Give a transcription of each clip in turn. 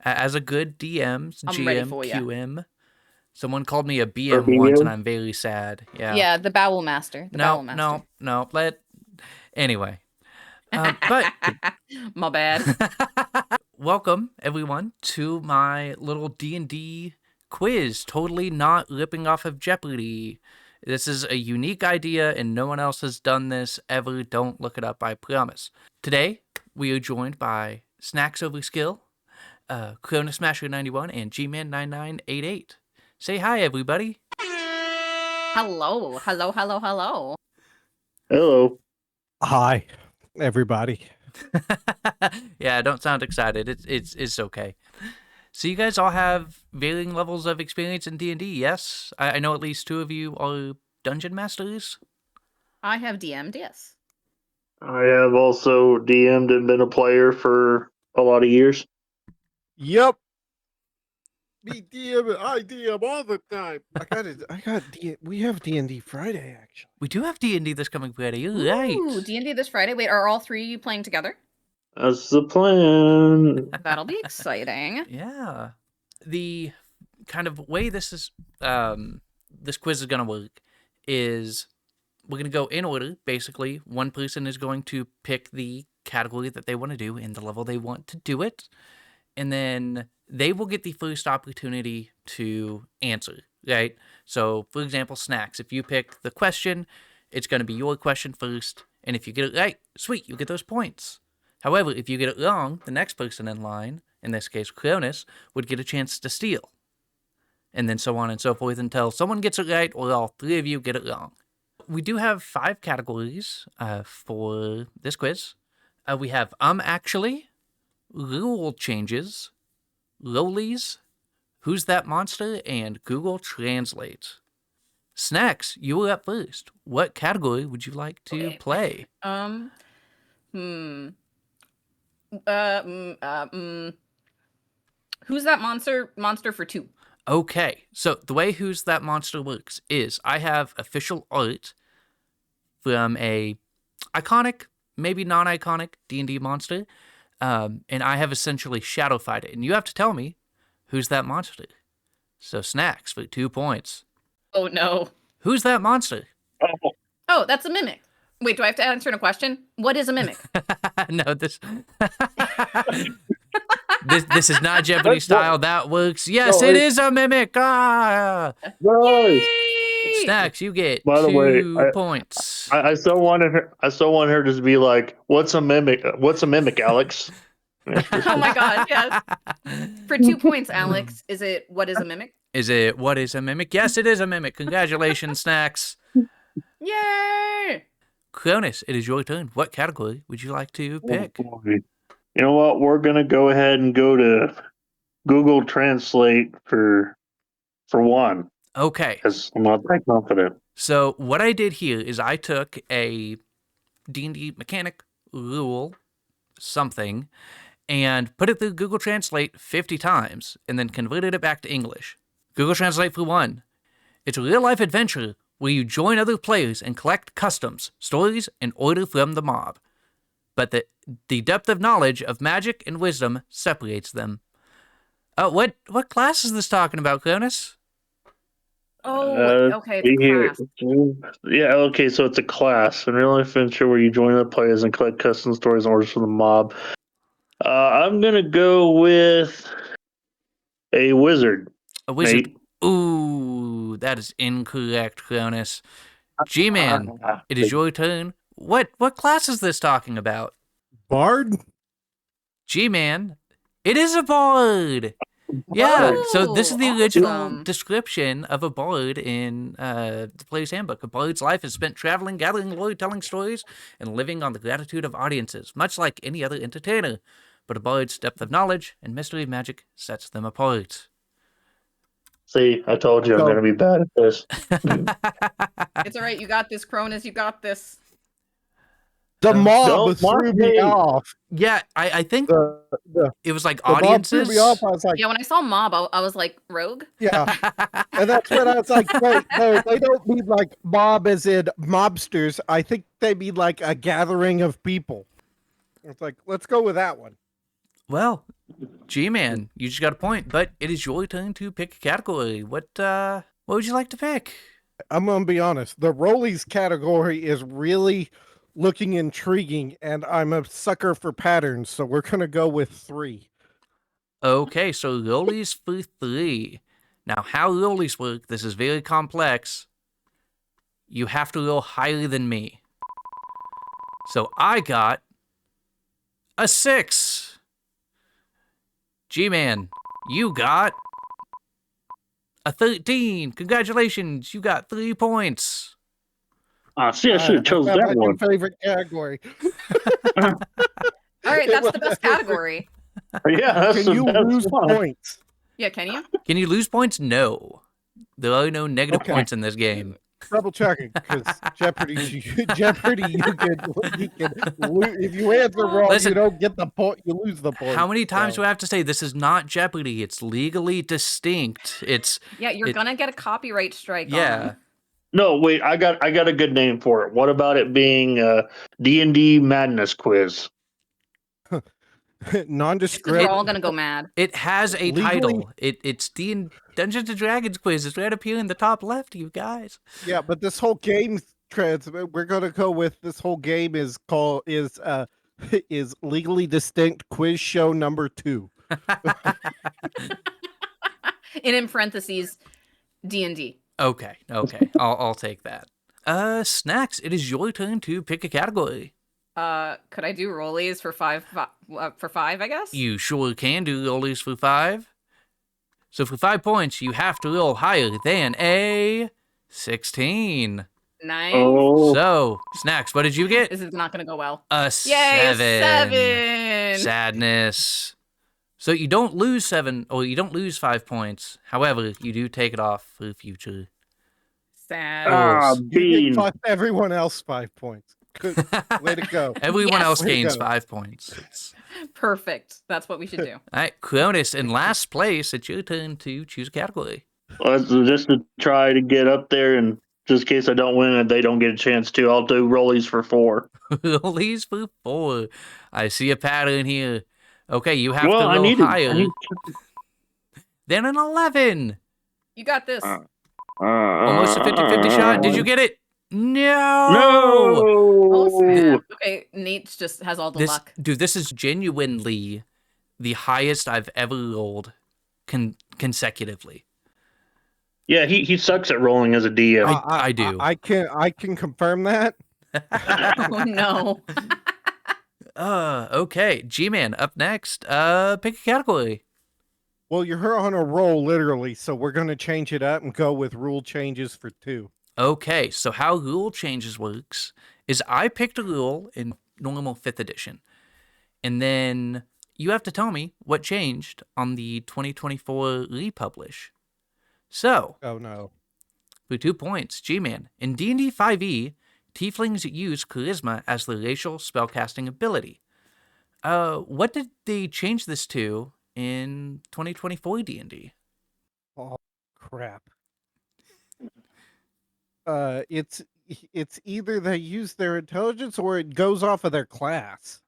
As a good DM, I'm ready GM, for ya. QM, someone called me a Or BM once, and BM? I'm very sad. Yeah. Yeah, the Bowel Master. The Bowel Master. No. Anyway. But My bad. welcome everyone to my little D&D quiz. Totally not ripping off of Jeopardy. This is a unique idea, and no one else has done this ever. Don't look it up, I promise. Today, we are joined by Snacks Over Skill, Cronus Smasher 91, and Gman 9988. Say hi, everybody. Hello. Hello. Hi, everybody. Yeah, don't sound excited. It's okay. So you guys all have varying levels of experience in D&D, yes? I know at least two of you are dungeon masters. I have DM'd, yes. I have also DM'd and been a player for a lot of years. Yep. Me DM, I DM all the time. We have D&D Friday, actually. We do have D&D this coming Friday. You're right. Ooh, D&D this Friday. Wait, are all three playing together? That's the plan. That'll be exciting. Yeah. The kind of way this quiz is gonna work is we're gonna go in order. Basically, one person is going to pick the category that they want to do and the level they want to do it, and then they will get the first opportunity to answer, right? So, for example, Snacks, if you pick the question, it's going to be your question first, and if you get it right, sweet, you get those points. However, if you get it wrong, the next person in line, in this case Cronus, would get a chance to steal. And then so on and so forth until someone gets it right or all three of you get it wrong. We do have 5 categories for this quiz. We have actually, rule changes, lowlies, who's that monster, and Google Translate. Snacks, you were up first. What category would you like to play? Who's that monster for 2? Okay, so the way Who's That Monster works is I have official art from a iconic, maybe non-iconic D&D monster, and I have essentially shadowfied it, and you have to tell me who's that monster. So Snacks for 2 points. Oh no. Who's that monster? Oh, that's a mimic. Wait, do I have to answer a question? What is a mimic? No, this this is not Jeopardy style. That works. Yes, it is a mimic. Ah! Nice. Snacks, you get By the way, 2 points. I still wanted her to be like, "What's a mimic? What's a mimic, Alex?" Oh my god, yes. For 2 points, Alex, is it what is a mimic? Is it what is a mimic? Yes, it is a mimic. Congratulations, Snacks. Yay! Cronus, it is your turn. What category would you like to pick? Oh, boy. You know what? We're gonna go ahead and go to Google Translate for 1. Okay. Because I'm not that confident. So what I did here is I took a D&D mechanic, rule, something, and put it through Google Translate 50 times, and then converted it back to English. Google Translate for 1. It's a real-life adventure where you join other players and collect customs, stories, and order from the mob. But the depth of knowledge of magic and wisdom separates them. What class is this talking about, Cronus? Oh, okay, it's a class. Yeah, okay, so it's a class. In real life adventure where you join other players and collect custom stories and orders from the mob. I'm gonna go with a wizard. A wizard. Nate. Ooh, that is incorrect, Cronus. G-Man, it is your turn. What class is this talking about? Bard? G-Man, it is a bard. Yeah, so this is the original awesome. description of a bard in the player's handbook. A bard's life is spent traveling, gathering lore, telling stories, and living on the gratitude of audiences, much like any other entertainer. But a bard's depth of knowledge and mystery of magic sets them apart. See, I told you I'm going to be bad at this. It's all right. You got this, Cronus. You got this. The mob Don't threw mock me me. off. Yeah, I think it was like The mob audiences. threw me off. I was like, Yeah, when I saw mob, I was like, rogue? yeah. And that's when I was like, wait, no, they don't mean like mob as in mobsters. I think they mean like a gathering of people. It's like, let's go with that one. Well, G-Man, you just got a point, but it is your turn to pick a category. What would you like to pick? I'm gonna be honest. The Rollies category is really looking intriguing, and I'm a sucker for patterns, so we're gonna go with 3. Okay, so rollies for 3. Now, how rollies work, this is very complex. You have to roll higher than me. So I got a 6. G-Man, you got a 13. Congratulations, you got 3 points. See, I should have I chose found that my new one. favorite category. All right, It that's was- the best category. Yeah, that's Can the you best lose one. points? Yeah, can you? Can you lose points? No. There are no negative Okay. points in this game. Double checking, because Jeopardy, Jeopardy, you can lose if you answer wrong. Listen, you don't get the point. You lose the point. How many times so. do I have to say this is not Jeopardy? It's legally distinct. Yeah, you're gonna get a copyright strike Yeah. on. No, wait, I got a good name for it. What about it being D&D Madness Quiz? Because Nondescript. we're all gonna go mad. It has a Legally- title. It's Dungeons and Dragons quiz. It's right up here in the top left, you guys. Yeah, but this whole game we're gonna go with this whole game is called is legally distinct quiz show number 2. And in parentheses, D&D. Okay. I'll take that. Snacks, it is your turn to pick a category. Could I do rollies for five? For 5, I guess. You sure can do rollies for 5. So for 5 points, you have to roll higher than a 16. Nice. Oh, So, Snacks, what did you get? This is not gonna go well. A Yay, 7. 7. Sadness. So you don't lose 7, or you don't lose 5 points. However, you do take it off for the future. Sad. Ah. You Bean. cost everyone else 5 points. Good. Way to go. Everyone Yes. else Way to gains go. 5 points. Perfect. That's what we should do. All right, Cronus, in last place, it's your turn to choose a category. Just to try to get up there, and just in case I don't win and they don't get a chance to, I'll do rollies for 4. Rollies for 4. I see a pattern here. Okay, you have Well, to I roll need higher than an 11. You got this. Almost a 50-50 shot. Did you get it? No! Oh, No. snap. Okay, Nate just has all the This, luck. dude, this is genuinely the highest I've ever rolled consecutively. Yeah, he sucks at rolling as a DM. I do. I can confirm that. Oh no. Okay. G-Man, up next. Pick a category. Well, you're on a roll, literally, so we're gonna change it up and go with rule changes for 2. Okay, so how rule changes works is I picked a rule in normal 5th edition, and then you have to tell me what changed on the 2024 republish. So, Oh no. for 2 points, G-Man, in D&D 5e, tieflings use charisma as their racial spellcasting ability. What did they change this to in 2024 D&D? Oh crap. It's either they use their intelligence or it goes off of their class.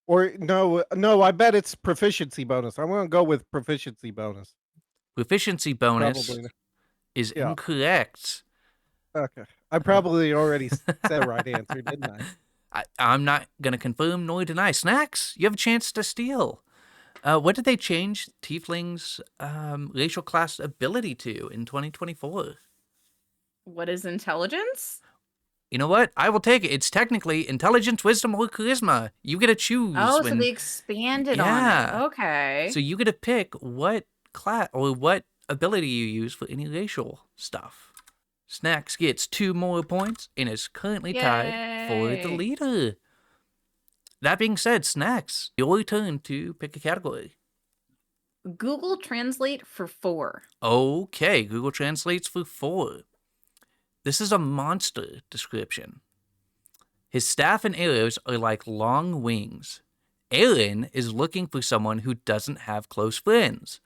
Or no, I bet it's proficiency bonus. I'm gonna go with proficiency bonus. Proficiency bonus Probably. is Yeah. incorrect. Okay. I probably already said the right answer, didn't I? I'm not going to confirm nor deny. Snacks, you have a chance to steal. What did they change Tiefling's racial class ability to in 2024? What is intelligence? You know what? I will take it. It's technically intelligence, wisdom, or charisma. You get to choose. Oh, so they expanded on Yeah. it. Okay. So you get to pick what class or what ability you use for any racial stuff. Snacks gets 2 more points and is currently tied for the Yay. leader. That being said, Snacks, your turn to pick a category. Google Translate for 4. Okay, Google Translates for 4. This is a monster description. His staff and arrows are like long wings. Aaron is looking for someone who doesn't have close friends.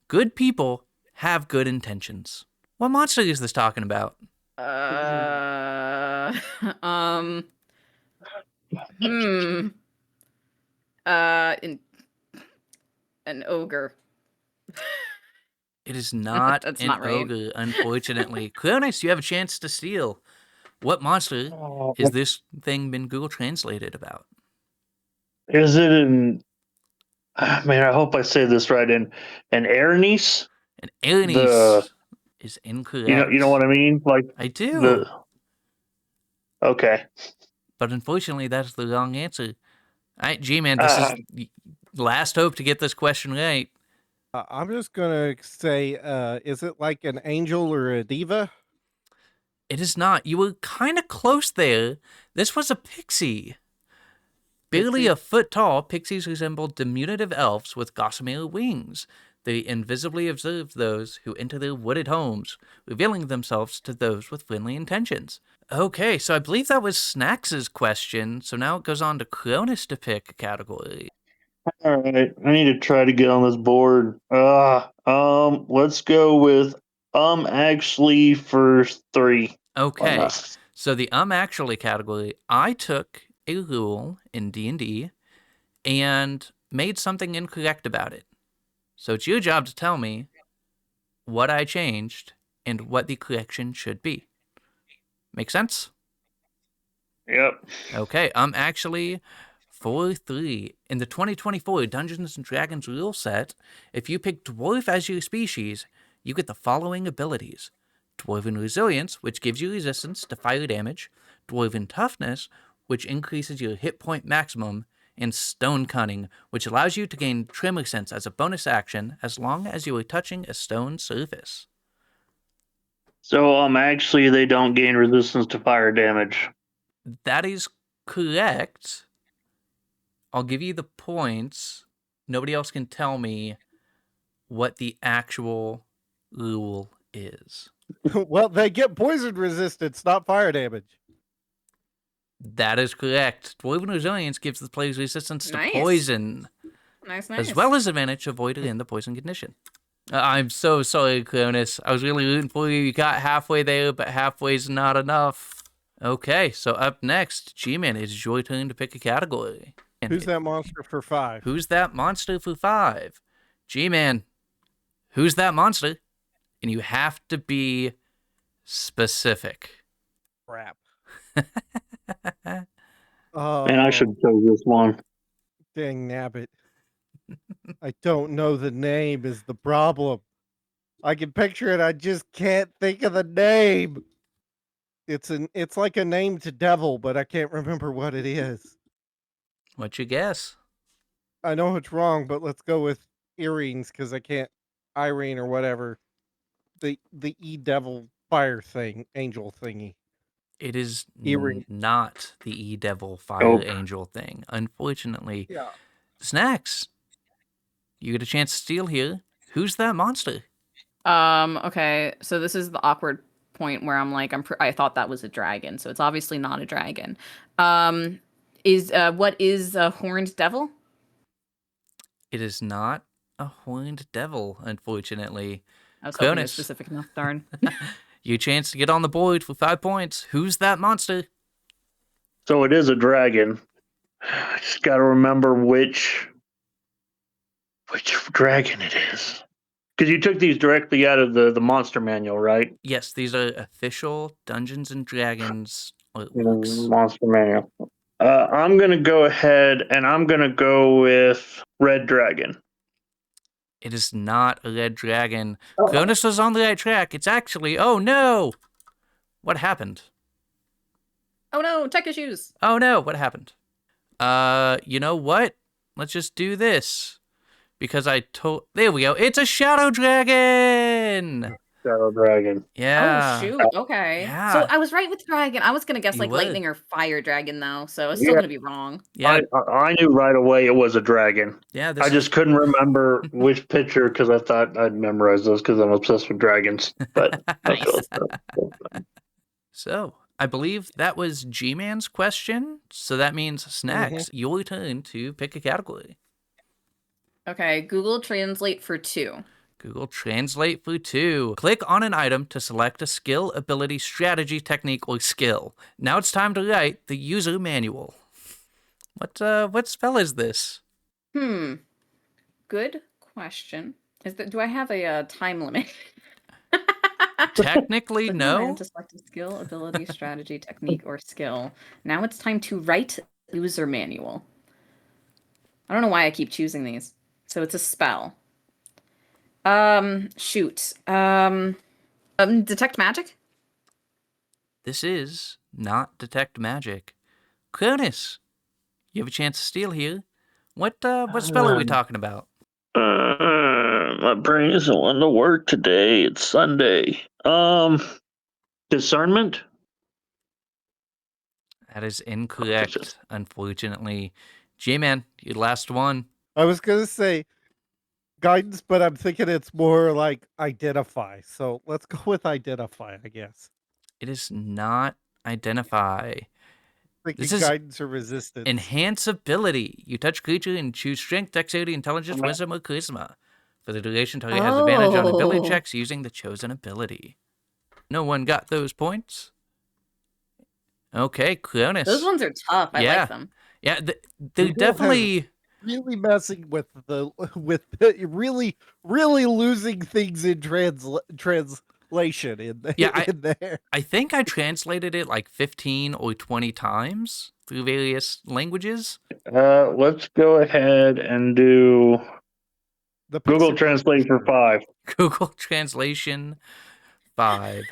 Good people have good intentions. What monster is this talking about? In, An ogre. It is not That's an not right. ogre, unfortunately. Cronus, you have a chance to steal. What monster has this thing been Google translated about? Is it an? Man, I hope I say this right. An Airnice? And The Erinys is incorrect. you know what I mean? Like I do. the. Okay. But unfortunately, that's the wrong answer. All right, G-Man, this Uh, is last hope to get this question right. I'm just gonna say, is it like an angel or a diva? It is not. You were kind of close there. This was a pixie. Barely Pixie? a foot tall, pixies resemble diminutive elves with gossamer wings. They invisibly observe those who enter their wooded homes, revealing themselves to those with friendly intentions. Okay, so I believe that was Snacks's question. So now it goes on to Cronus to pick a category. all right. I need to try to get on this board. Let's go with actually for 3. Why Okay, not? so the actually category, I took a rule in D&D and made something incorrect about it. So it's your job to tell me what I changed and what the correction should be. Make sense? Yep. Okay, actually 4-3. In the 2024 Dungeons & Dragons rule set, if you pick Dwarf as your species, you get the following abilities. Dwarven Resilience, which gives you resistance to fire damage. Dwarven Toughness, which increases your hit point maximum. And Stone Cunning, which allows you to gain Tremor Sense as a bonus action as long as you are touching a stone surface. So actually they don't gain resistance to fire damage. That is correct. I'll give you the points. Nobody else can tell me what the actual rule is. Well, they get poison resistance, not fire damage. That is correct. Dwarven Resilience gives the players resistance to Nice. poison, Nice. as well as advantage avoided in the poison condition. I'm so sorry, Cronus. I was really rooting for you. You got halfway there, but halfway's not enough. Okay, so up next, G-Man, it's your turn to pick a category. And Who's that monster for 5? Who's that monster for 5? G-Man, who's that monster? And you have to be specific. Crap. Man, I should chose this one. Dang nabbit. I don't know the name is the problem. I can picture it, I just can't think of the name. It's like a named devil, but I can't remember what it is. What's your guess? I know it's wrong, but let's go with earrings because I can't Irene or whatever. The E-devil fire thing, angel thingy. It is Earring. not the E-Devil Fire Nope. Angel thing. Unfortunately, Yeah. Snacks, you get a chance to steal here. Who's that monster? Okay, so this is the awkward point where I'm like, I thought that was a dragon, so it's obviously not a dragon. What is a horned devil? It is not a horned devil, unfortunately. I was hoping it was Cronus, specific enough. Darn. your chance to get on the board for 5 points. Who's that monster? So it is a dragon. I just got to remember which dragon it is. Because you took these directly out of the monster manual, right? Yes, these are official Dungeons and Dragons artworks. Monster manual. I'm going to go ahead and I'm going to go with Red Dragon. It is not a red dragon. Cronus was on the right track. It's actually, oh no! What happened? Oh no, tech issues. Oh no, what happened? You know what? Let's just do this. Because there we go. It's a shadow dragon! Shadow Dragon. Yeah. Oh shoot. Okay. Yeah. So I was right with dragon. I was gonna guess You like were. lightning or fire dragon though, so it's still Yeah. gonna be wrong. Yeah, I knew right away it was a dragon. yeah. I just couldn't remember which picture because I thought I'd memorize those because I'm obsessed with dragons. But Nice. So, I believe that was G-Man's question. So that means, Snacks, your turn to pick a category. Okay, Google Translate for 2. Google Translate for 2. Click on an item to select a skill, ability, strategy, technique, or skill. Now it's time to write the user manual. What spell is this? Good question. Do I have a time limit? Technically, Click on land no. to select a skill, ability, strategy, technique, or skill. Now it's time to write user manual. I don't know why I keep choosing these. So it's a spell. Shoot. Detect magic? This is not detect magic. Cronus, you have a chance to steal here. What spell are we talking about? My brain isn't wanting to work today. It's Sunday. Discernment. That is incorrect, unfortunately. Gman, your last one. I was gonna say guidance, but I'm thinking it's more like identify. So let's go with identify, I guess. It is not identify. Thinking This is guidance or resistance. enhance ability. You touch creature and choose strength, dexterity, intelligence, wisdom, or charisma. For the duration, target has advantage on ability checks using the chosen ability. No one got those points. Okay, Cronus. Those ones are tough. I like them. Yeah, they're Google has definitely really messing with really losing things in translation in there. I think I translated it like 15 or 20 times through various languages. Let's go ahead and do The Google Pixie Translate for Publisher. 5. Google Translation 5.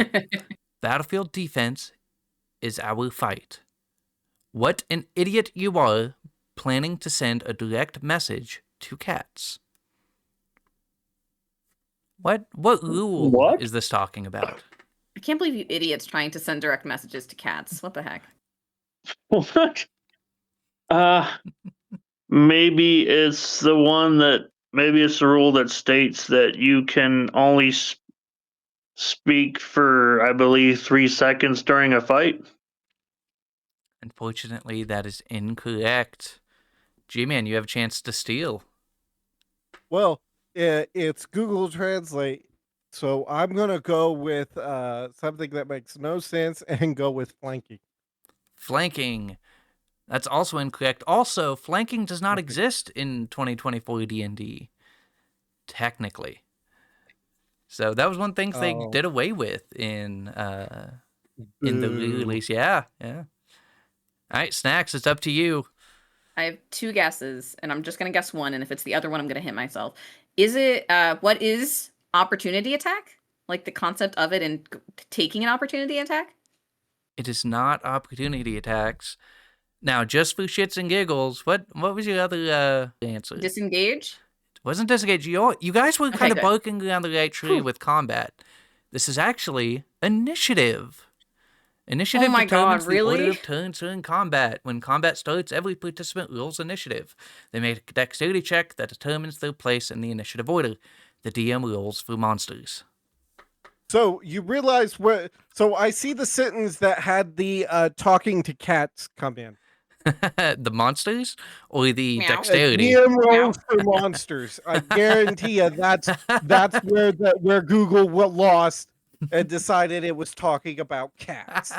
Battlefield defense is our fight. What an idiot you are planning to send a direct message to cats. What rule What? is this talking about? I can't believe you idiots trying to send direct messages to cats. What the heck? What? Maybe it's the one that maybe it's the rule that states that you can only speak for, I believe, 3 seconds during a fight. Unfortunately, that is incorrect. G-Man, you have a chance to steal. Well, it's Google Translate, so I'm gonna go with something that makes no sense and go with flanking. Flanking. That's also incorrect. Also, flanking does not exist in 2024 D&D. Technically. So that was one thing they did away with in the re-release. Yeah. All right, Snacks, it's up to you. I have 2 guesses, and I'm just gonna guess one, and if it's the other one, I'm gonna hit myself. Is it what is opportunity attack? Like the concept of it and taking an opportunity attack? It is not opportunity attacks. Now, just for shits and giggles, what was your other answer? Disengage? It wasn't disengage. You guys were kind of good. barking around the right tree with combat. This is actually initiative. Initiative my determines God, the order really? of turns during combat. When combat starts, every participant rolls initiative. They make a dexterity check that determines their place in the initiative order. The DM rolls for monsters. So you realize what? So I see the sentence that had the talking to cats come in. The monsters or the Meow. dexterity? DM rolls for monsters. I guarantee you that's where Google lost and decided it was talking about cats.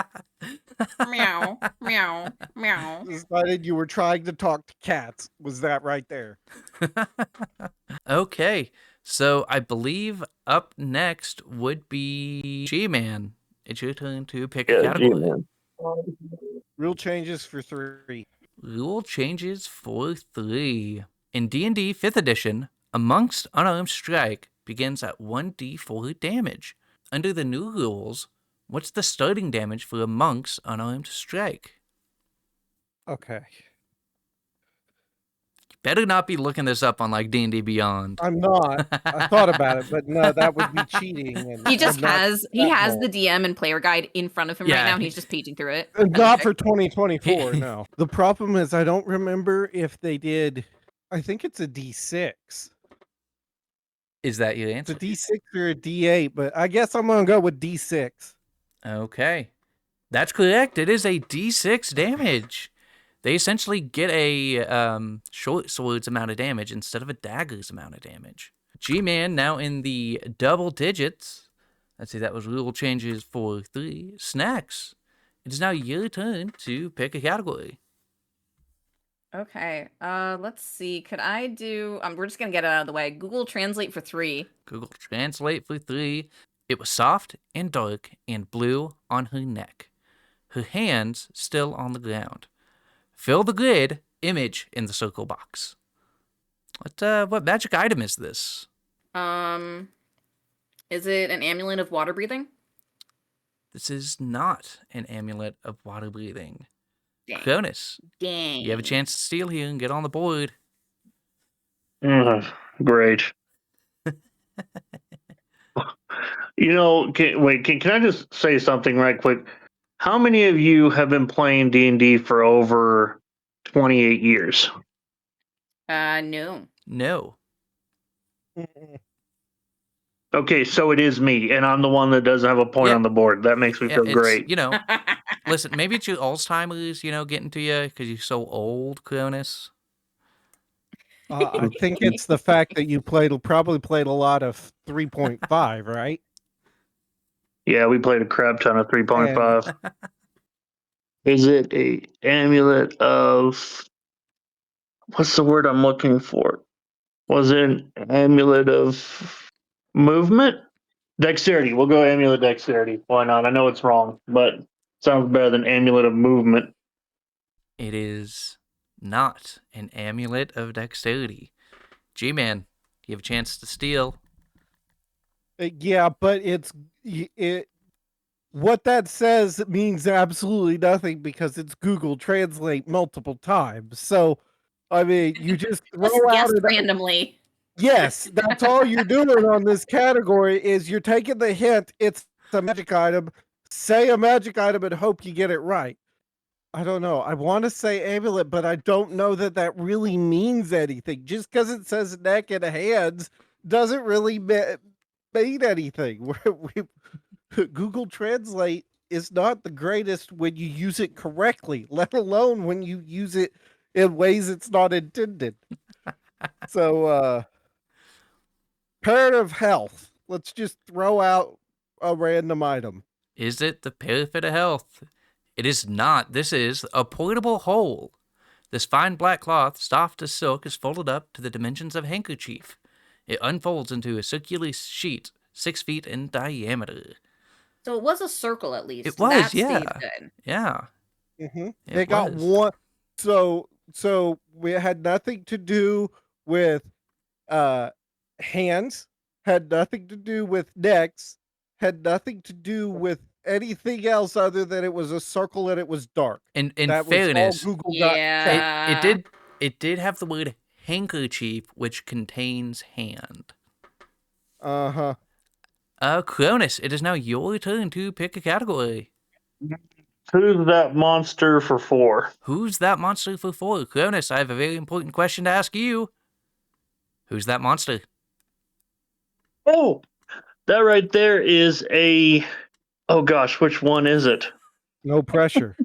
Meow, meow, meow. Decided you were trying to talk to cats. Was that right there? Okay, so I believe up next would be G-Man. It's your turn to pick a category. Rule changes for 3. Rule changes for 3. In D&D 5th edition, Amongst Unarmed Strike begins at 1d4 damage. Under the new rules, what's the starting damage for Amongst Unarmed Strike? Okay. Better not be looking this up on like D&D Beyond. I'm not. I thought about it, but no, that would be cheating. And He just I'm not has the DM and player guide in front of him right now, and he's just paging through it. not for 2024. No. The problem is I don't remember if they did. I think it's a D6. Is that your It's answer? a D6 or a D8, but I guess I'm gonna go with D6. Okay. That's correct. It is a D6 damage. They essentially get a short sword's amount of damage instead of a dagger's amount of damage. G-Man now in the double digits. Let's see, that was rule changes for 3. Snacks. It is now your turn to pick a category. Okay. Let's see. Could I do? We're just gonna get it out of the way. Google Translate for 3. Google Translate for 3. It was soft and dark and blue on her neck. Her hands still on the ground. Fill the grid image in the circle box. What magic item is this? Is it an amulet of water breathing? This is not an amulet of water breathing. Dang. Cronus, Dang. you have a chance to steal here and get on the board. Great. Can I just say something right quick? How many of you have been playing D&D for over 28 years? No. No. Mm-mm. Okay, so it is me, and I'm the one that doesn't have a point Yeah. on the board. That makes me feel It's, great. listen, maybe it's your Alzheimer's, getting to you because you're so old, Cronus. I think it's the fact that you probably played a lot of 3.5, right? Yeah, we played a crap ton of 3.5. Is it a amulet of... What's the word I'm looking for? Was it an amulet of movement? Dexterity. We'll go amulet dexterity. Why not? I know it's wrong, but sounds better than amulet of movement. It is not an amulet of dexterity. G-Man, you have a chance to steal. Yeah, but what that says means absolutely nothing because it's Google Translate multiple times. So, I mean, you just Just throw out guessed an randomly. Yes, that's all you're doing on this category is you're taking the hint. It's a magic item. Say a magic item and hope you get it right. I don't know. I want to say amulet, but I don't know that that really means anything. Just because it says neck and hands doesn't really mean anything. Google Translate is not the greatest when you use it correctly, let alone when you use it in ways it's not intended. So, parrot of health. Let's just throw out a random item. Is it the Parrot of Health? It is not. This is a portable hole. This fine black cloth, soft as silk, is folded up to the dimensions of a handkerchief. It unfolds into a circular sheet 6 feet in diameter. So it was a circle at least. It was, That yeah. stayed good. Yeah. They got one. So we had nothing to do with hands. Had nothing to do with necks. Had nothing to do with anything else other than it was a circle and it was dark. In That fairness, was all Google Yeah. it did have the word handkerchief, which contains hand. Uh-huh. Cronus, it is now your turn to pick a category. Who's that monster for 4? Who's that monster for 4? Cronus, I have a very important question to ask you. Who's that monster? Oh, that right there is a... Oh gosh, which one is it? No pressure.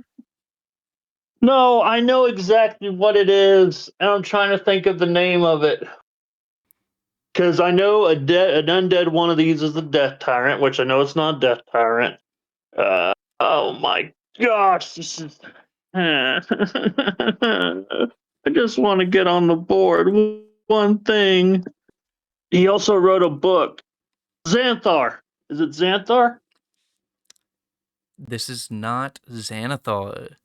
No, I know exactly what it is, and I'm trying to think of the name of it. Because I know an undead one of these is the Death Tyrant, which I know it's not Death Tyrant. Oh my gosh, this is... I just want to get on the board. One thing. He also wrote a book. Xanthar. Is it Xanthar? This is not Xanathar.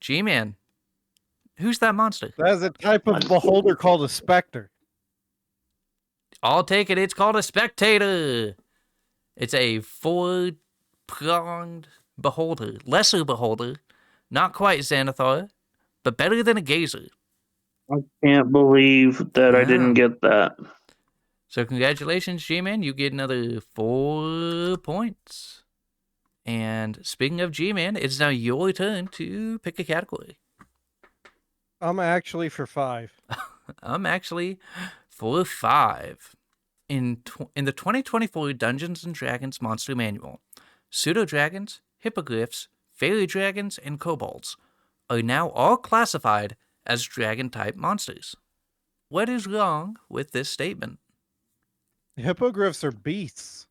G-Man, who's that monster? That is a type of beholder called a specter. I'll take it. It's called a spectator. It's a 4-pronged beholder. Lesser beholder. Not quite Xanathar, but better than a gazer. I can't believe that I didn't Yeah. get that. So congratulations, G-Man. You get another 4 points. And speaking of G-Man, it's now your turn to pick a category. I'm actually for 5. I'm actually for 5. In the 2024 Dungeons & Dragons Monster Manual, pseudo-dragons, hippogriffs, fairy dragons, and kobolds are now all classified as dragon-type monsters. What is wrong with this statement? Hippogriffs are beasts.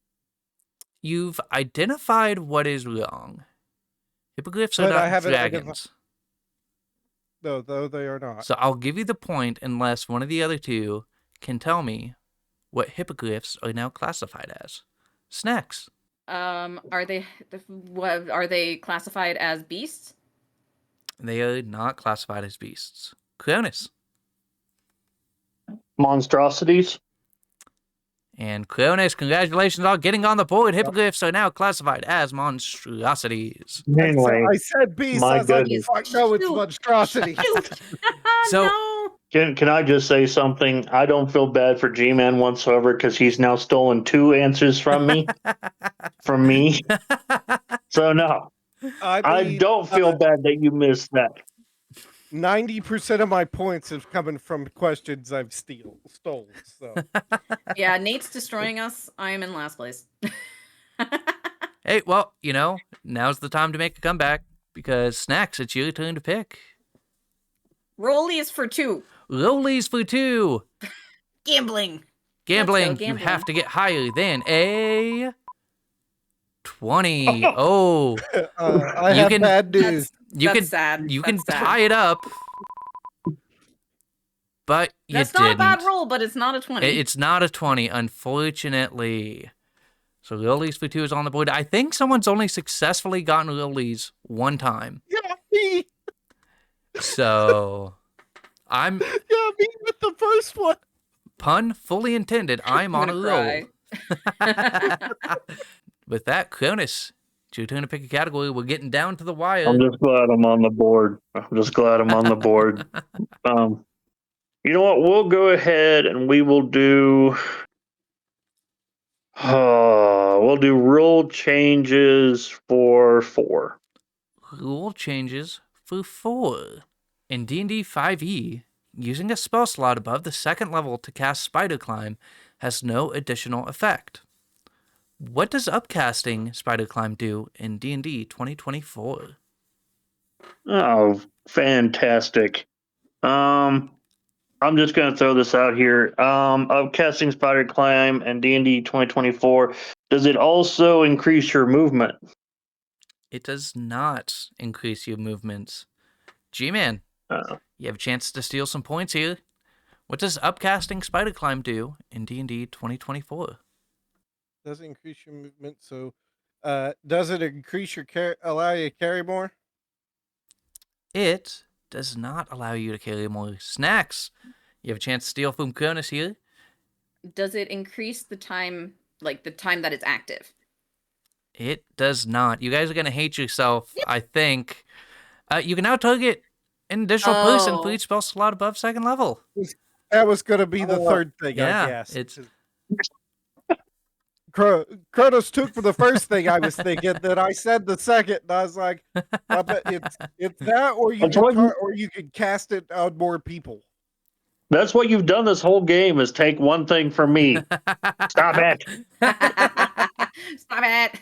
You've identified what is wrong. Hippogriffs are But I not haven't dragons. No, though they are not. So I'll give you the point unless one of the other two can tell me what hippogriffs are now classified as. Snacks. Are they classified as beasts? They are not classified as beasts. Cronus. Monstrosities. And Cronus, congratulations on getting on the board. Hippogriffs are now classified as monstrosities. Anyway, I said beast. my I was like, goodness. fuck no, it's Shoot. monstrosity. So- No. Can I just say something? I don't feel bad for Gman whatsoever because he's now stolen 2 answers from me. From me. So no, I mean, don't feel bad that you missed that. 90% of my points have coming from questions I've stole. So Yeah, Nate's destroying us. I am in last place. Hey, well, now's the time to make a comeback because Snacks, it's your turn to pick. Rolly is for 2. Rollies for 2. Gambling. Gambling, Let's go you gambling. have to get higher than a 20. Oh, I You have can- bad news. That's sad. you That's can sad. tie it up, but you That's didn't. not a bad roll, but it's not a 20. It's not a 20, unfortunately. So Rollies for 2 is on the board. I think someone's only successfully gotten Rollies one time. Yeah, me. So Yeah, me with the first one. pun fully intended. I'm on a gonna roll. cry. With that, Cronus, it's your turn to pick a category. We're getting down to the wire. I'm just glad I'm on the board. You know what? We'll go ahead and we will do. We'll do rule changes for 4. Rule changes for 4. In D&D 5e, using a spell slot above the 2nd level to cast Spider Climb has no additional effect. What does upcasting Spider Climb do in D&D 2024? Oh, fantastic. I'm just gonna throw this out here. Upcasting Spider Climb and D&D 2024. Does it also increase your movement? It does not increase your movements. G-Man, Uh, you have a chance to steal some points here. What does upcasting Spider Climb do in D&D 2024? Doesn't increase your movement. So, does it increase your allow you to carry more? It does not allow you to carry more. Snacks, you have a chance to steal from Cronus here. Does it increase the time, like the time that it's active? It does not. You guys are going to hate yourself, I think. You can now target an additional person for Oh. each spell slot above 2nd level. That was going to be the third thing, yeah, I guess. it's- Cronus took for the first thing I was thinking, then I said the second, and I was like, I bet it's that, or That's what you- or you could cast it on more people. That's what you've done this whole game is take one thing from me. Stop it. Stop it.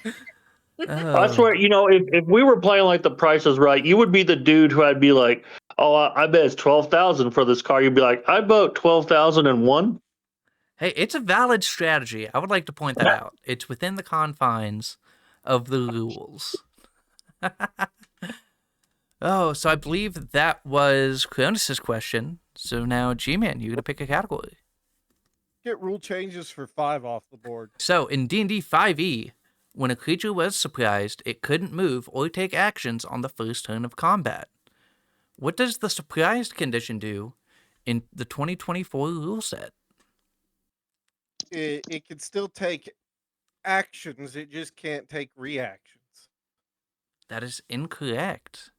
I swear, if we were playing like The Price is Right, you would be the dude who I'd be like, oh, I bet it's 12,000 for this car. You'd be like, I vote 12,001. Hey, it's a valid strategy. I would like to point that out. It's within the confines of the rules. Oh, so I believe that was Cronus' question. So now, G-Man, you're going to pick a category. Get rule changes for 5 off the board. So in D&D 5e, when a creature was surprised, it couldn't move or take actions on the first turn of combat. What does the surprised condition do in the 2024 rule set? It can still take actions, it just can't take reactions. That is incorrect.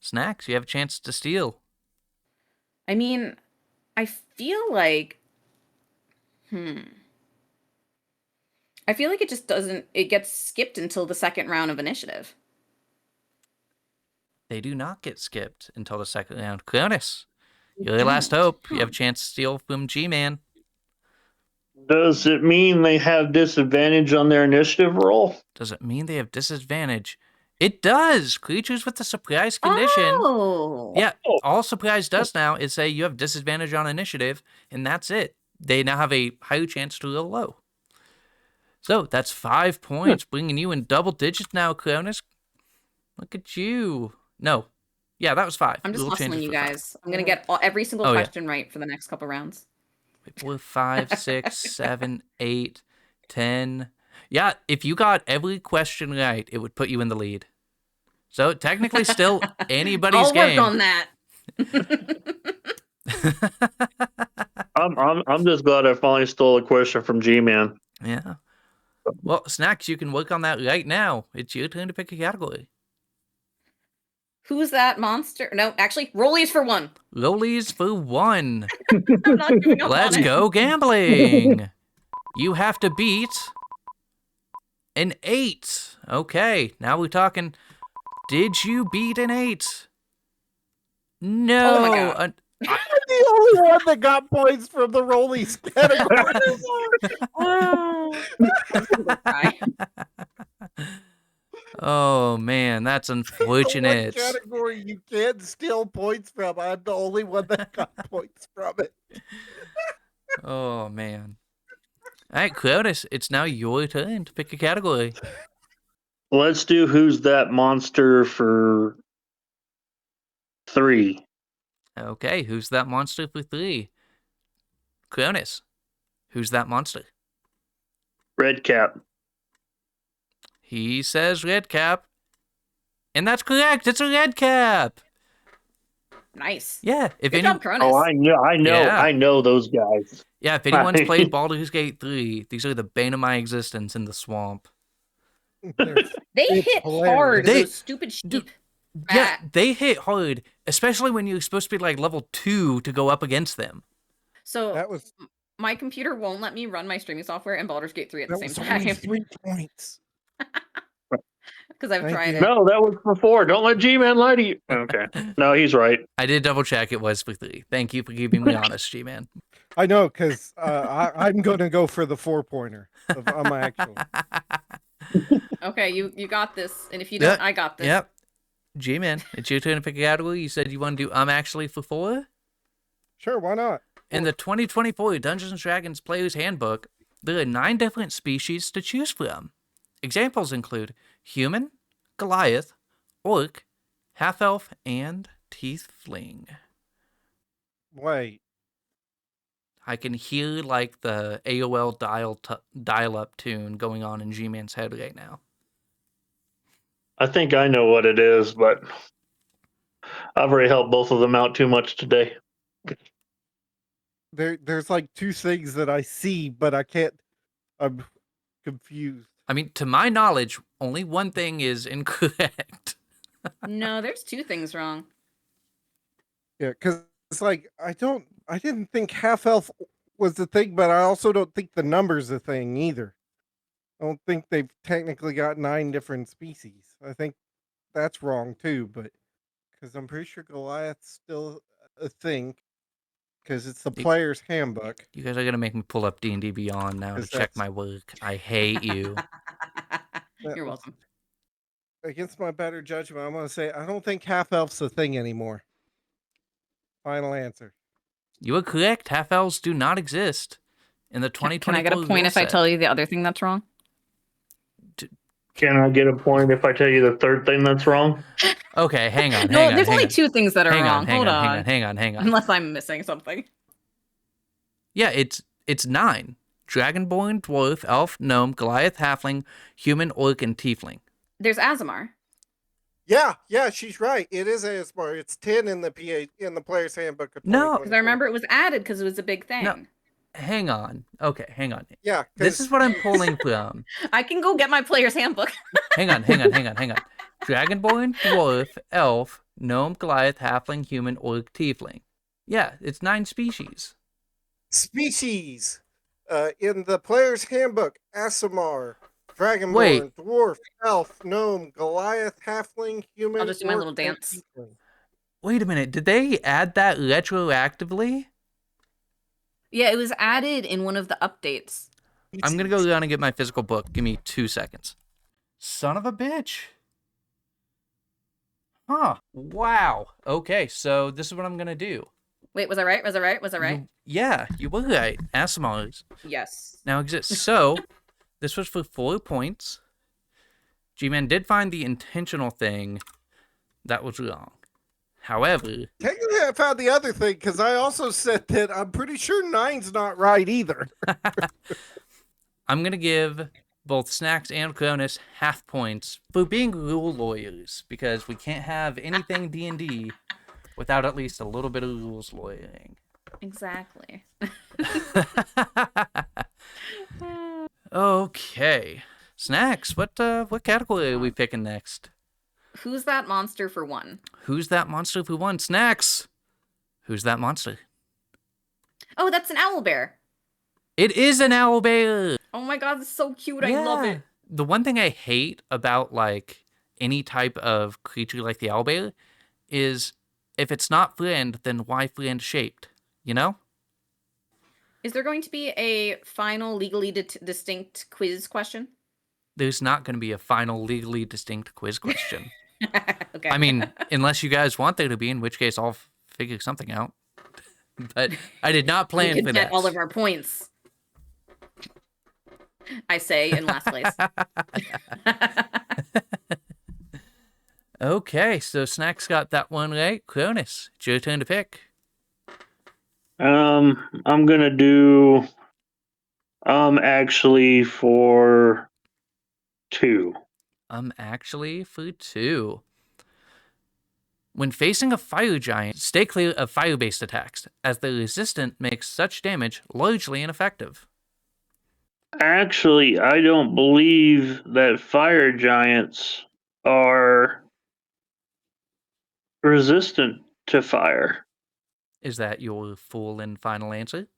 Snacks, you have a chance to steal. I mean, I feel like I feel like it just doesn't, it gets skipped until the 2nd round of initiative. They do not get skipped until the 2nd round. Cronus, you're your last hope. You have a chance to steal from G-Man. Does it mean they have disadvantage on their initiative roll? Does it mean they have disadvantage? It does! Creatures with the surprise condition. Oh. Yeah, all surprise does now is say you have disadvantage on initiative, and that's it. They now have a higher chance to roll low. So that's 5 points, bringing you in double digits now, Cronus. Look at you. No, Yeah, that was 5. I'm just Little hustling changes you for 5. guys. I'm gonna get every single Oh, yeah. question right for the next couple rounds. 4, 5, 6, 7, 8, 10. Yeah, if you got every question right, it would put you in the lead. So technically, still anybody's I'll work game. on that. I'm just glad I finally stole a question from Gman. Yeah. Well, Snacks, you can work on that right now. It's your turn to pick a category. Who's that monster? No, actually, rollies for 1. Rollies for 1. I'm not giving up Let's on it. go gambling. You have to beat an 8. Okay, now we're talking. Did you beat an 8? No. Oh my God. I'm the only one that got points from the rollies category. I'm gonna go cry. Oh man, that's The one unfortunate. category you can't steal points from. I'm the only one that got points from it. Oh man. All right, Cronus, it's now your turn to pick a category. Let's do who's that monster for 3. Okay, who's that monster for 3? Cronus, who's that monster? Red Cap. He says red cap. And that's correct. It's a red cap. Nice. Yeah. If Good any job, Cronus. Oh, Yeah. I know those guys. Yeah, if anyone's played Baldur's Gate 3, these are the bane of my existence in the swamp. They It's hit hilarious. hard, They- those stupid sheep. Dude, Yeah, Ah. they hit hard, especially when you're supposed to be like level 2 to go up against them. So That was my computer won't let me run my streaming software and Baldur's Gate 3 at the that same was only time 3 points. because I've Thank tried you. it. No, that was before. Don't let G-Man lie to you. Okay. No, he's right. I did double check it was for 3. Thank you for keeping me honest, G-Man. I know, because I'm going to go for the 4-pointer on my actual. Okay, you got this, and if you don't, I got this. Yep. G-Man, it's your turn to pick a category. You said you want to do actually for 4? Sure, why not? In the 2024 Dungeons & Dragons Player's Handbook, there are 9 different species to choose from. Examples include human, Goliath, orc, half-elf, and tiefling. Wait. I can hear like the AOL dial-up tune going on in G-Man's head right now. I think I know what it is, but I've already helped both of them out too much today. There's like 2 things that I see, but I can't. I'm confused. I mean, to my knowledge, only one thing is incorrect. No, there's 2 things wrong. Yeah, because it's like I didn't think half elf was the thing, but I also don't think the number's a thing either. I don't think they've technically got 9 different species. I think that's wrong too, but because I'm pretty sure Goliath's still a thing, because it's the player's handbook. You guys are gonna make me pull up D&D Beyond now to 'Cause check that's- my work. I hate you. You're welcome. Against my better judgment, I'm gonna say I don't think half elf's a thing anymore. Final answer. You are correct. Half-elves do not exist in the 2024 Can I get a point if I tell you the other thing that's wrong? Can I get a point if I tell you the third thing that's wrong? Okay, hang on. No, there's only 2 things that are Hang wrong. on, hang Hold on, on. hang on. Unless I'm missing something. Yeah, it's 9. Dragonborn, dwarf, elf, gnome, Goliath, halfling, human, orc, and tiefling. There's Azamar. Yeah, she's right. It is ASMR. It's 10 in the player's handbook. Of No. 2024. Because I remember it was added because it was a big thing. No. Hang on. Okay, hang on. Yeah, This is what I'm pulling from. I can go get my player's handbook. Hang on. Dragonborn, dwarf, elf, gnome, Goliath, halfling, human, orc, tiefling. Yeah, it's 9 species. species. In the player's handbook, Asimar, Dragonborn, Wait. Dwarf, Elf, Gnome, Goliath, Halfling, Human. I'll just do my Orc, little and dance. Tiefling. Wait a minute. Did they add that retroactively? Yeah, it was added in one of the updates. I'm going to go down and get my physical book. Give me 2 seconds. Son of a bitch. Huh. Wow. Okay, so this is what I'm going to do. Wait, was I right? Was I right? Yeah, you were right. Asimars Yes. now exists. So, this was for 4 points. G-Man did find the intentional thing that was wrong. However, Technically, I found the other thing because I also said that I'm pretty sure 9's not right either. I'm going to give both Snacks and Cronus half points for being rule lawyers, because we can't have anything D&D without at least a little bit of rules lawyering. Exactly. Okay. Snacks, what category are we picking next? Who's that monster for 1? Who's that monster for 1? Snacks! Who's that monster? Oh, that's an owl bear. It is an owl bear! Oh my god, it's so cute. I love it. The one thing I hate about, like, any type of creature like the owl bear is if it's not friend, then why friend shaped? You know? Is there going to be a final legally distinct quiz question? There's not going to be a final legally distinct quiz question. Okay. I mean, unless you guys want there to be, in which case I'll figure something out. But I did not we plan can for get that. all of our points. I say in last place. Okay, so Snacks got that one right. Cronus, it's your turn to pick. I'm gonna do actually for 2. Actually for 2. When facing a fire giant, stay clear of fire-based attacks, as the resistant makes such damage largely ineffective. Actually, I don't believe that fire giants are resistant to fire. Is that your full and final answer?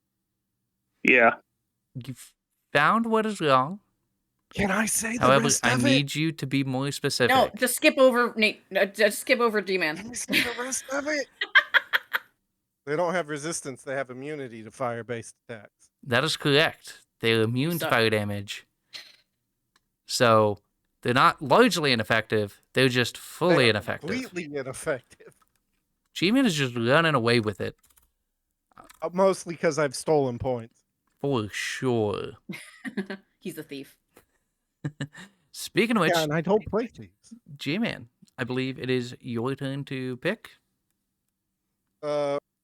Yeah. You found what is wrong. Can I say the However, rest I of it? need you to be more specific. No, just skip over Nate. Just skip over Gman. Can I say the rest of it? They don't have resistance. They have immunity to fire-based attacks. That is correct. They're immune to suck. fire damage. So they're not largely ineffective. They're just fully They're ineffective. completely ineffective. G-Man is just running away with it. Mostly because I've stolen points. For sure. He's a thief. Speaking of which, Yeah, and I don't play thieves. G-Man, I believe it is your turn to pick.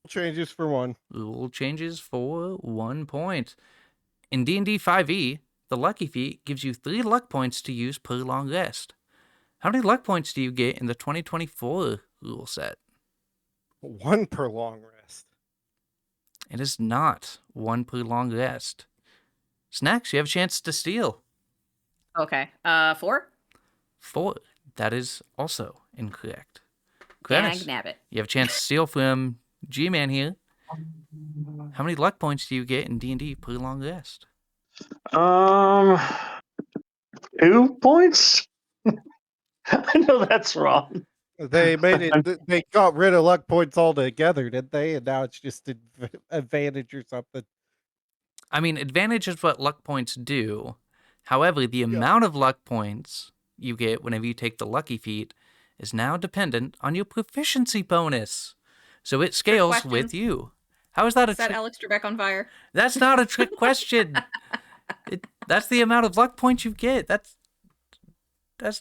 Changes for 1. Rule changes for 1 point. In D&D 5e, the lucky feat gives you 3 luck points to use per long rest. How many luck points do you get in the 2024 rule set? 1 per long rest. It is not 1 per long rest. Snacks, you have a chance to steal. Okay. 4? 4. That is also incorrect. Dag Cronus, nabbit. you have a chance to steal from G-Man here. How many luck points do you get in D&D per long rest? 2 points? I know that's wrong. They made it. They got rid of luck points altogether, didn't they? And now it's just advantage or something. I mean, advantage is what luck points do. However, the amount of luck points you get whenever you take the lucky feat is now dependent on your proficiency bonus. So it scales question. with you. How is that a Set trick? Alex Trebek on fire. That's not a trick question. That's the amount of luck points you get. That's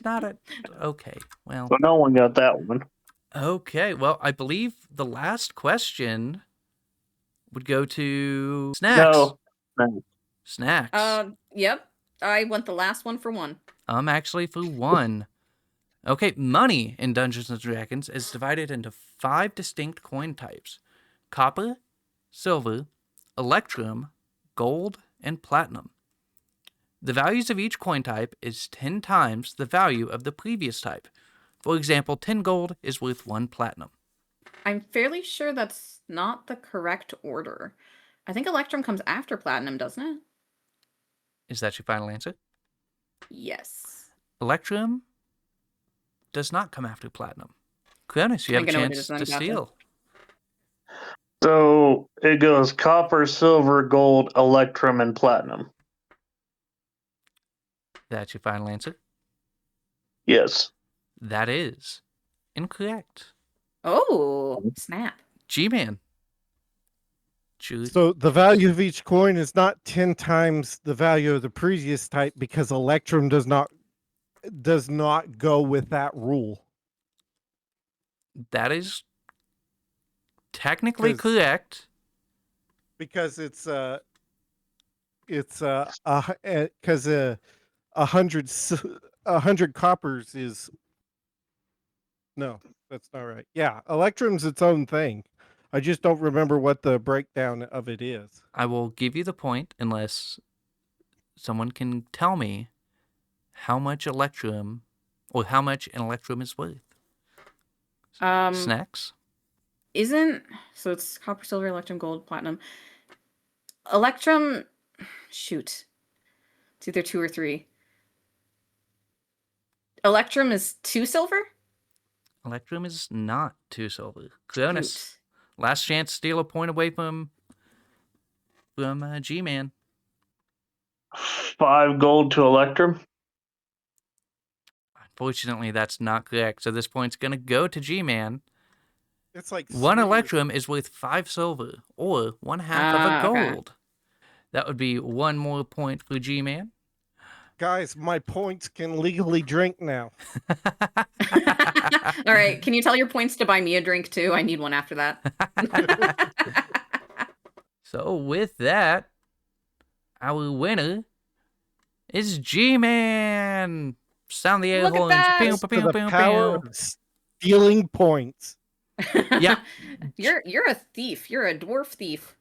not a... Okay, well... But no one got that one. Okay, well, I believe the last question would go to Snacks. No. Snacks. Yep. I want the last one for 1. Actually for 1. Okay, money in Dungeons & Dragons is divided into 5 distinct coin types. Copper, silver, electrum, gold, and platinum. The values of each coin type is 10 times the value of the previous type. For example, 10 gold is worth 1 platinum. I'm fairly sure that's not the correct order. I think Electrum comes after Platinum, doesn't it? Is that your final answer? Yes. Electrum does not come after platinum. Cronus, you have a chance to steal. So it goes copper, silver, gold, electrum, and platinum. That's your final answer? Yes. That is incorrect. Oh, snap. G-Man. So the value of each coin is not 10 times the value of the previous type because Electrum does not go with that rule. That is technically 'Cause- correct. Because it's because 100 coppers is no, that's not right. Yeah, electrum's its own thing. I just don't remember what the breakdown of it is. I will give you the point unless someone can tell me how much electrum or how much an electrum is worth. Snacks? So it's copper, silver, electrum, gold, platinum. Electrum, shoot. It's either 2 or 3. Electrum is 2 silver? Electrum is not 2 silver. Cronus, Shoot. last chance to steal a point away from G-Man. 5 gold to Electrum. Unfortunately, that's not correct. So this point's going to go to G-Man. It's like 1 3 or electrum is worth 5 silver, or 1/2 of a Okay. gold. That would be 1 more point for G-Man. Guys, my points can legally drink now. All right. Can you tell your points to buy me a drink too? I need one after that. So with that, our winner is G-Man. Sound the air Look at horns. that. Pew, Thanks pew, to pew, the pew, power pew. of stealing points. Yeah. You're a thief. You're a dwarf thief.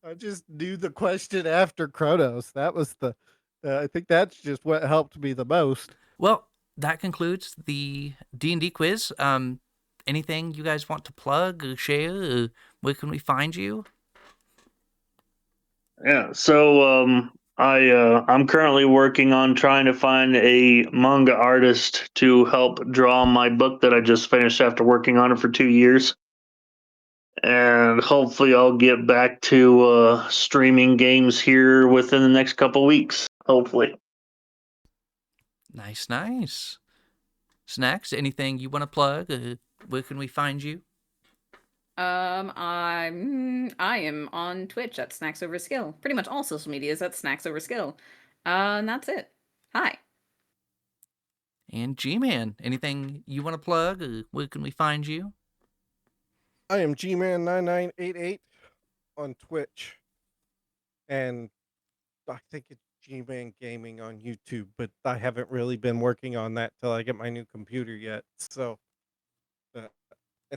I just knew the question after Cronus. That was the. I think that's just what helped me the most. Well, that concludes the D&D quiz. Anything you guys want to plug or share? Or where can we find you? Yeah, so I'm currently working on trying to find a manga artist to help draw my book that I just finished after working on it for 2 years. And hopefully I'll get back to streaming games here within the next couple weeks. Hopefully. Nice, nice. Snacks, anything you want to plug? Where can we find you? I am on Twitch at Snacks Over Skill. Pretty much all social media is at Snacks Over Skill. And that's it. Hi. And G-Man, anything you want to plug? Or where can we find you? I am Gman9988 on Twitch, and I think it's Gman Gaming on YouTube. But I haven't really been working on that till I get my new computer yet. So,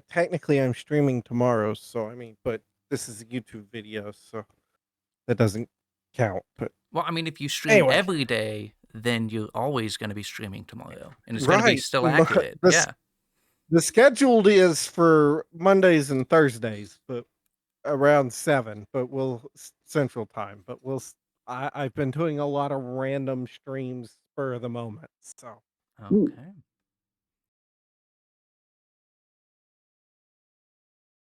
technically, I'm streaming tomorrow. So I mean, but this is a YouTube video, so that doesn't count. But Well, I mean, if you stream Anyway. every day, then you're always going to be streaming tomorrow. And it's going to be Right. still accurate. Yeah. The scheduled is for Mondays and Thursdays, but around 7, but Central Time. But I've been doing a lot of random streams for the moment. So Okay.